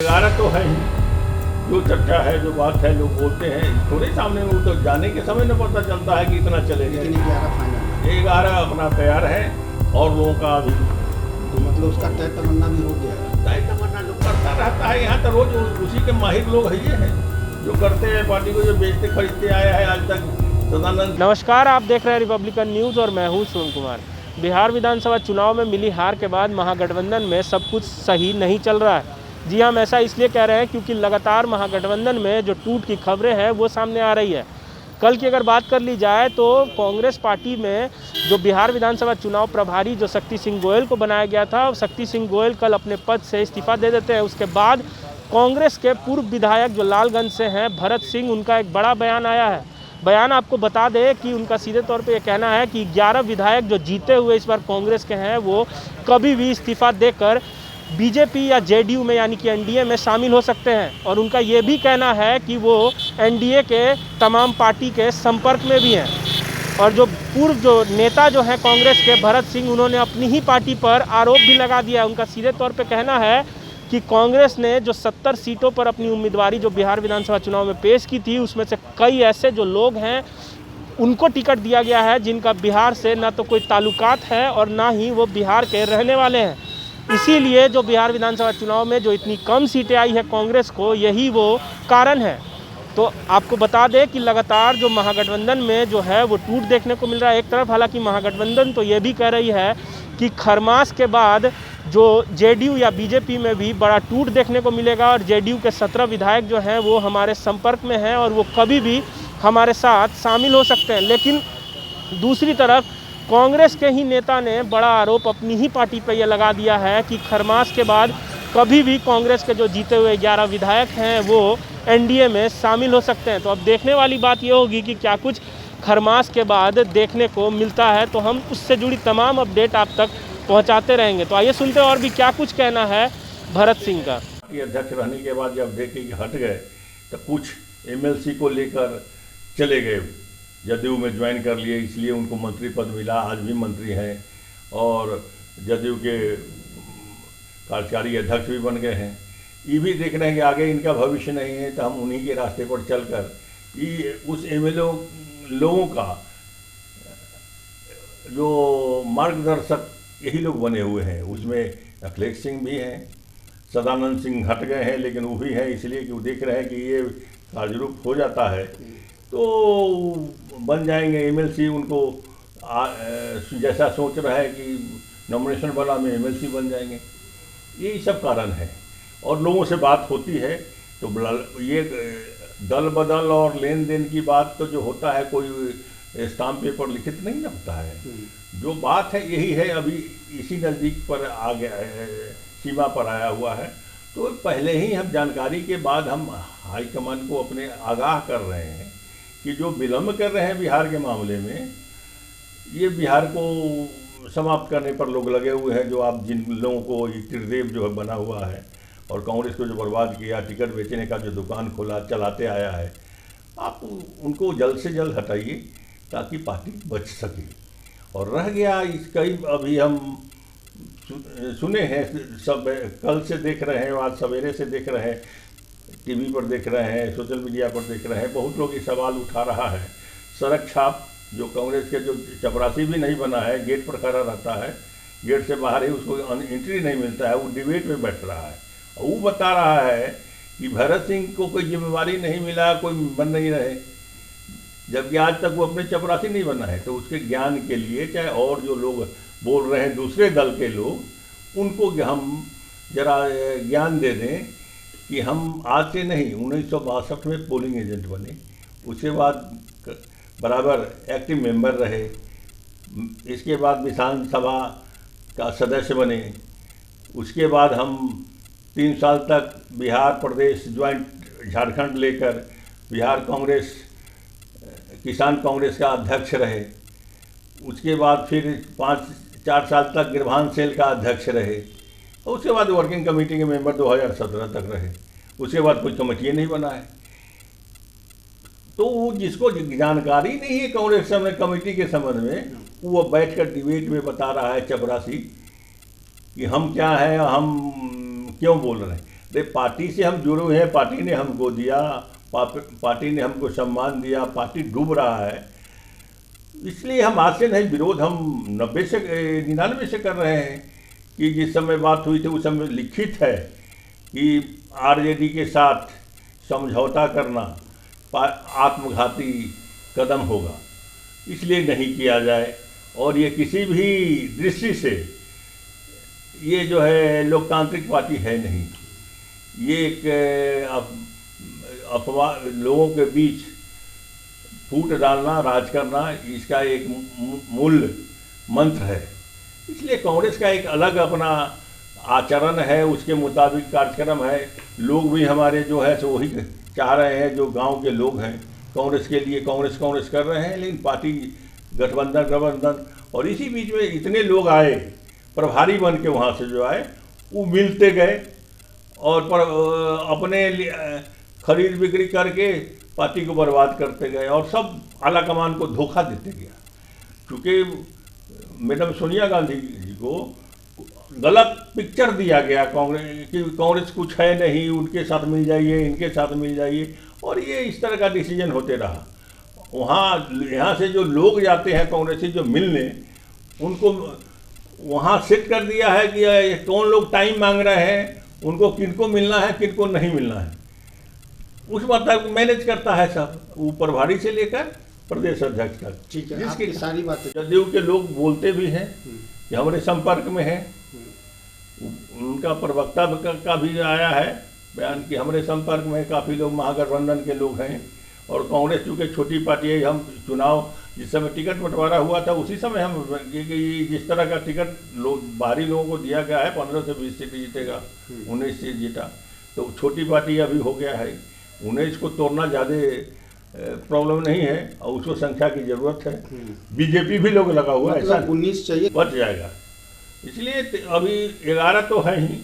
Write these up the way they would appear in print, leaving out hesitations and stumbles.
11 तो है ही, जो चर्चा है, जो बात है, लोग बोलते हैं थोड़े सामने में, तो जाने के समय में पता चलता है कि इतना चलेगा। लेकिन 11 फाइनल है। 11 अपना तैयार है और लोगों का अभी तो मतलब उसका तय तमन्ना भी हो गया है। तय तमन्ना लोग करता रहता है। यहाँ तो रोज उसी के माहिर लोग है, ये हैं जो करते हैं पार्टी को, जो बेचते खरीदते आया है आज तक सदानंद। नमस्कार, आप देख रहे हैं रिपब्लिकन न्यूज़ और मैं हूं सोम कुमार। बिहार विधानसभा चुनाव में मिली हार के बाद महागठबंधन में सब कुछ सही नहीं चल रहा है। जी हम ऐसा इसलिए कह रहे हैं क्योंकि लगातार महागठबंधन में जो टूट की खबरें हैं वो सामने आ रही है। कल की अगर बात कर ली जाए तो कांग्रेस पार्टी में जो बिहार विधानसभा चुनाव प्रभारी जो शक्ति सिंह गोयल को बनाया गया था, शक्ति सिंह गोयल कल अपने पद से इस्तीफा दे देते हैं। उसके बाद कांग्रेस के पूर्व विधायक जो लालगंज से हैं भरत सिंह, उनका एक बड़ा बयान आया है। बयान आपको बता दें कि उनका सीधे तौर पे ये कहना है कि 11 विधायक जो जीते हुए इस बार कांग्रेस के हैं वो कभी भी इस्तीफा देकर बीजेपी या जेडीयू में यानी कि एनडीए में शामिल हो सकते हैं। और उनका ये भी कहना है कि वो एनडीए के तमाम पार्टी के संपर्क में भी हैं। और जो पूर्व जो नेता जो हैं कांग्रेस के भरत सिंह, उन्होंने अपनी ही पार्टी पर आरोप भी लगा दिया। उनका सीधे तौर पे कहना है कि कांग्रेस ने जो 70 सीटों पर अपनी उम्मीदवारी जो बिहार विधानसभा चुनाव में पेश की थी, उसमें से कई ऐसे जो लोग हैं उनको टिकट दिया गया है जिनका बिहार से ना तो कोई ताल्लुकात है और ना ही वो बिहार के रहने वाले हैं। इसीलिए जो बिहार विधानसभा चुनाव में जो इतनी कम सीटें आई है कांग्रेस को, यही वो कारण है। तो आपको बता दें कि लगातार जो महागठबंधन में जो है वो टूट देखने को मिल रहा है। एक तरफ हालांकि महागठबंधन तो ये भी कह रही है कि खरमास के बाद जो जेडीयू या बीजेपी में भी बड़ा टूट देखने को मिलेगा और जेडीयू के 17 विधायक जो हैं वो हमारे संपर्क में हैं और वो कभी भी हमारे साथ शामिल हो सकते हैं। लेकिन दूसरी तरफ कांग्रेस के ही नेता ने बड़ा आरोप अपनी ही पार्टी पर यह लगा दिया है कि खरमास के बाद कभी भी कांग्रेस के जो जीते हुए 11 विधायक हैं वो एनडीए में शामिल हो सकते हैं। तो अब देखने वाली बात ये होगी कि क्या कुछ खरमास के बाद देखने को मिलता है। तो हम उससे जुड़ी तमाम अपडेट आप तक पहुंचाते रहेंगे। तो आइए सुनते हैं और भी क्या कुछ कहना है भरत सिंह का। अध्यक्ष रहने के बाद जब देखे कि हट गए तो कुछ एमएलसी को लेकर चले गए, जदयू में ज्वाइन कर लिए, इसलिए उनको मंत्री पद मिला, आज भी मंत्री हैं और जदयू के कार्यकारी अध्यक्ष भी बन गए हैं। ये भी देख रहे हैं कि आगे इनका भविष्य नहीं है, तो हम उन्हीं के रास्ते पर चलकर ये उस एमएलए लोगों का जो मार्गदर्शक यही लोग बने हुए हैं। उसमें अखिलेश सिंह भी हैं, सदानंद सिंह हट गए हैं लेकिन वो भी हैं, इसलिए कि वो देख रहे हैं कि ये कार्यरूप हो जाता है तो बन जाएंगे एमएलसी। उनको जैसा सोच रहा है कि नॉमिनेशन वाला में एमएलसी बन जाएंगे, यही सब कारण है। और लोगों से बात होती है तो ये दल बदल और लेन देन की बात तो जो होता है कोई स्टाम्प पेपर लिखित नहीं होता है। जो बात है यही है, अभी इसी नज़दीक पर आ गया, सीमा पर आया हुआ है। तो पहले ही हम जानकारी के बाद हम हाईकमान को अपने आगाह कर रहे हैं कि जो विलम्ब कर रहे हैं बिहार के मामले में, ये बिहार को समाप्त करने पर लोग लगे हुए हैं। जो आप जिन लोगों को त्रिदेव जो है बना हुआ है और कांग्रेस को जो बर्बाद किया, टिकट बेचने का जो दुकान खोला चलाते आया है, आप उनको जल्द से जल्द हटाइए ताकि पार्टी बच सके। और रह गया इसका ही, अभी हम सुने हैं, सब कल से देख रहे हैं, आज सवेरे से देख रहे हैं, टीवी पर देख रहे हैं, सोशल मीडिया पर देख रहे हैं, बहुत लोग ये सवाल उठा रहा है। सड़क छाप जो कांग्रेस के जो चपरासी भी नहीं बना है, गेट पर खड़ा रहता है, गेट से बाहर ही उसको एंट्री नहीं मिलता है, वो डिबेट में बैठ रहा है। वो बता रहा है कि भरत सिंह को कोई जिम्मेवारी नहीं मिला, कोई बन नहीं रहे, जबकि आज तक वो अपने चपरासी नहीं बना है। तो उसके ज्ञान के लिए, चाहे और जो लोग बोल रहे हैं दूसरे दल के लोग, उनको हम जरा ज्ञान दे दें कि हम आज से नहीं, 1962 में पोलिंग एजेंट बने, उसके बाद बराबर एक्टिव मेंबर रहे, इसके बाद विधानसभा का सदस्य बने, उसके बाद हम 3 साल तक बिहार प्रदेश ज्वाइंट झारखंड लेकर बिहार कांग्रेस किसान कांग्रेस का अध्यक्ष रहे, उसके बाद फिर 4 साल तक गिरभान सेल का अध्यक्ष रहे, और उसके बाद वर्किंग कमेटी के मेंबर 2017 तक रहे। उसके बाद कोई कमेटी नहीं बना है। तो वो जिसको जानकारी नहीं है कांग्रेस कमेटी के संबंध में, वो बैठकर डिबेट में बता रहा है चपरासी कि हम क्या है, हम क्यों बोल रहे हैं। पार्टी से हम जुड़े हुए हैं, पार्टी ने हमको दिया, पार्टी ने हमको सम्मान दिया, पार्टी डूब रहा है, इसलिए हम आज से नहीं, विरोध हम 99 से कर रहे हैं कि जिस समय बात हुई थी उस समय लिखित है कि आरजेडी के साथ समझौता करना आत्मघाती कदम होगा, इसलिए नहीं किया जाए। और ये किसी भी दृष्टि से ये जो है लोकतांत्रिक पार्टी है नहीं, ये एक अफवाह, लोगों के बीच फूट डालना, राज करना, इसका एक मूल मंत्र है। इसलिए कांग्रेस का एक अलग अपना आचरण है, उसके मुताबिक कार्यक्रम है। लोग भी हमारे जो है सो वही चाह रहे हैं, जो गांव के लोग हैं कांग्रेस के लिए कांग्रेस कर रहे हैं, लेकिन पार्टी गठबंधन और इसी बीच में इतने लोग आए प्रभारी बन के, वहाँ से जो आए वो मिलते गए और अपने खरीद बिक्री करके पार्टी को बर्बाद करते गए और सब आला कमान को धोखा देते गया। क्योंकि मैडम सोनिया गांधी जी को गलत पिक्चर दिया गया कांग्रेस कुछ है नहीं, उनके साथ मिल जाइए, इनके साथ मिल जाइए, और ये इस तरह का डिसीजन होते रहा। यहाँ से जो लोग जाते हैं कांग्रेसी जो मिलने, उनको वहाँ सेट कर दिया है कि कौन लोग टाइम मांग रहे हैं, उनको किनको मिलना है, किनको नहीं मिलना है, उस मतलब मैनेज करता है सब, ऊपर भारी से लेकर प्रदेश अध्यक्ष तक। ठीक है, आपकी सारी बातें जदयू के लोग बोलते भी हैं कि हमारे संपर्क में हैं, उनका प्रवक्ता का भी आया है बयान कि हमारे संपर्क में काफ़ी लोग महागठबंधन के लोग हैं। और कांग्रेस चूँकि छोटी पार्टी है, हम चुनाव जिस समय टिकट बंटवारा हुआ था उसी समय हम कि जिस तरह का टिकट बाहरी लोगों को दिया गया है, 15 से 20 सीट जीतेगा, 19 सीट जीता, तो छोटी पार्टी अभी हो गया है, 19 को तोड़ना ज़्यादा प्रॉब्लम नहीं है और उसको संख्या की ज़रूरत है। बीजेपी भी लोग लगा हुआ है, ऐसा 19 चाहिए, बच जाएगा। इसलिए अभी 11 तो है ही,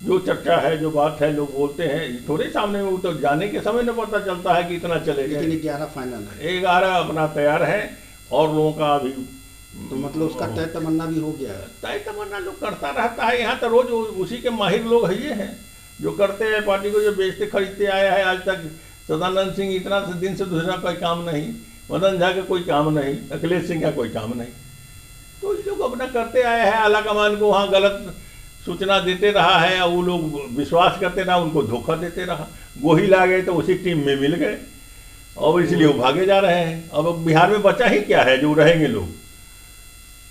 जो चर्चा है, जो बात है, लोग बोलते हैं थोड़े सामने में, वो तो जाने के समय में पता चलता है कि इतना चलेगा। लेकिन 11 फाइनल है, 11 अपना तैयार है और लोगों का अभी तो मतलब उसका तय तमन्ना भी हो गया है। तय तमन्ना लोग करता रहता है, यहाँ तो रोज उसी के माहिर लोग है, ये हैं जो करते हैं पार्टी को, जो बेचते खरीदते आया है आज तक। सदानंद सिंह इतना दिन से दूसरा कोई काम नहीं, मदन झा का कोई काम नहीं, अखिलेश सिंह का कोई काम नहीं, तो ये लोग अपना करते आए हैं। आला कमान को वहाँ गलत सूचना देते रहा है और वो लोग विश्वास करते रहा, उनको धोखा देते रहा, गोहिल आ गए तो उसी टीम में मिल गए और इसलिए वो भागे जा रहे हैं। अब बिहार में बचा ही क्या है जो रहेंगे लोग,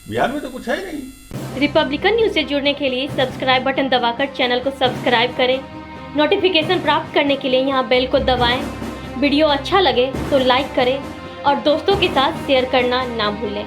बिहार में तो कुछ है नहीं। रिपब्लिकन न्यूज से जुड़ने के लिए सब्सक्राइब बटन दबाकर चैनल को सब्सक्राइब करें। नोटिफिकेशन प्राप्त करने के लिए यहाँ बेल को दबाएं। वीडियो अच्छा लगे तो लाइक करें और दोस्तों के साथ शेयर करना ना भूलें।